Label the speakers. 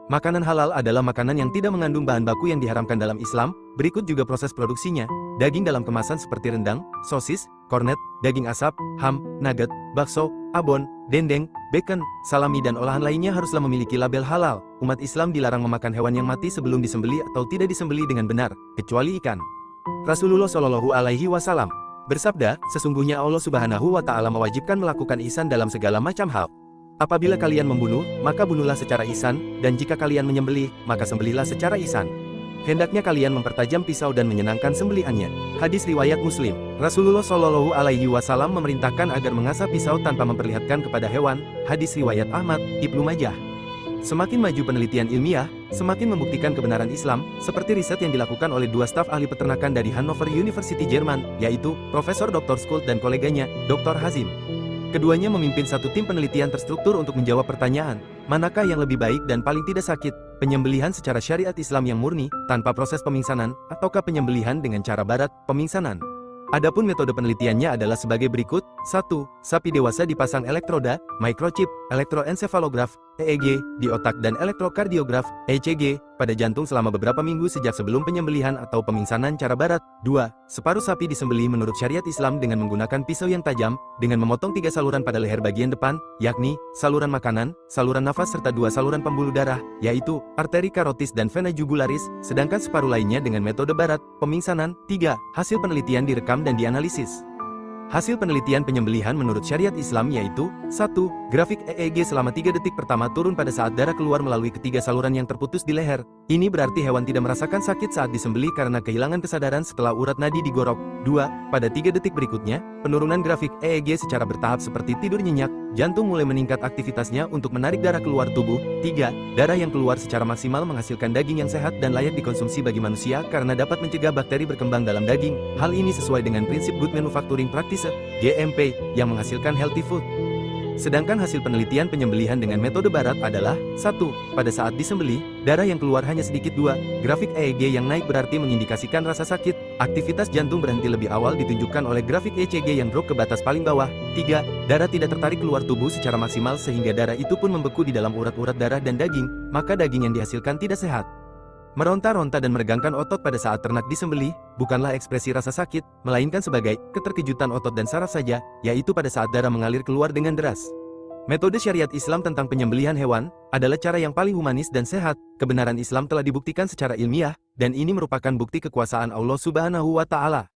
Speaker 1: Makanan halal adalah makanan yang tidak mengandung bahan baku yang diharamkan dalam Islam. Berikut juga proses produksinya. Daging dalam kemasan seperti rendang, sosis, kornet, daging asap, ham, nugget, bakso, abon, dendeng, bacon, salami dan olahan lainnya haruslah memiliki label halal. Umat Islam dilarang memakan hewan yang mati sebelum disembelih atau tidak disembelih dengan benar, kecuali ikan. Rasulullah Shallallahu Alaihi Wasallam bersabda, sesungguhnya Allah Subhanahu wa Ta'ala mewajibkan melakukan ihsan dalam segala macam hal. Apabila kalian membunuh, maka bunuhlah secara ihsan, dan jika kalian menyembelih, maka sembelihlah secara ihsan. Hendaknya kalian mempertajam pisau dan menyenangkan sembelihannya. Hadis riwayat Muslim. Rasulullah Shallallahu Alaihi Wasallam memerintahkan agar mengasah pisau tanpa memperlihatkan kepada hewan. Hadis riwayat Ahmad, Ibnu Majah. Semakin maju penelitian ilmiah, semakin membuktikan kebenaran Islam, seperti riset yang dilakukan oleh dua staf ahli peternakan dari Hannover University Jerman, yaitu Profesor Dr. Skult dan koleganya, Dr. Hazim. Keduanya memimpin satu tim penelitian terstruktur untuk menjawab pertanyaan, manakah yang lebih baik dan paling tidak sakit, penyembelihan secara syariat Islam yang murni, tanpa proses pemingsanan, ataukah penyembelihan dengan cara barat, pemingsanan. Adapun metode penelitiannya adalah sebagai berikut. 1. Sapi dewasa dipasang elektroda, microchip, elektroencephalograf, EEG, di otak dan elektrokardiograf, ECG, pada jantung selama beberapa minggu sejak sebelum penyembelihan atau pemingsanan cara barat. 2. Separuh sapi disembelih menurut syariat Islam dengan menggunakan pisau yang tajam, dengan memotong 3 saluran pada leher bagian depan, yakni, saluran makanan, saluran nafas serta 2 saluran pembuluh darah, yaitu, arteri karotis dan vena jugularis, sedangkan separuh lainnya dengan metode barat, pemingsanan. 3. Hasil penelitian direkam dan dianalisis. Hasil penelitian penyembelihan menurut syariat Islam yaitu 1. Grafik EEG selama 3 detik pertama turun pada saat darah keluar melalui ketiga saluran yang terputus di leher. Ini berarti hewan tidak merasakan sakit saat disembelih karena kehilangan kesadaran setelah urat nadi digorok. 2. Pada 3 detik berikutnya, penurunan grafik EEG secara bertahap seperti tidur nyenyak, jantung mulai meningkat aktivitasnya untuk menarik darah keluar tubuh. 3. Darah yang keluar secara maksimal menghasilkan daging yang sehat dan layak dikonsumsi bagi manusia karena dapat mencegah bakteri berkembang dalam daging. Hal ini sesuai dengan prinsip Good Manufacturing Practice, GMP, yang menghasilkan healthy food. Sedangkan hasil penelitian penyembelihan dengan metode barat adalah 1. Pada saat disembelih, darah yang keluar hanya sedikit. 2. Grafik EEG yang naik berarti mengindikasikan rasa sakit. Aktivitas jantung berhenti lebih awal ditunjukkan oleh grafik ECG yang drop ke batas paling bawah. 3. Darah tidak tertarik keluar tubuh secara maksimal sehingga darah itu pun membeku di dalam urat-urat darah dan daging, maka daging yang dihasilkan tidak sehat. Meronta-ronta dan meregangkan otot pada saat ternak disembelih, bukanlah ekspresi rasa sakit, melainkan sebagai keterkejutan otot dan saraf saja, yaitu pada saat darah mengalir keluar dengan deras. Metode syariat Islam tentang penyembelihan hewan adalah cara yang paling humanis dan sehat. Kebenaran Islam telah dibuktikan secara ilmiah, dan ini merupakan bukti kekuasaan Allah Subhanahu wa Ta'ala.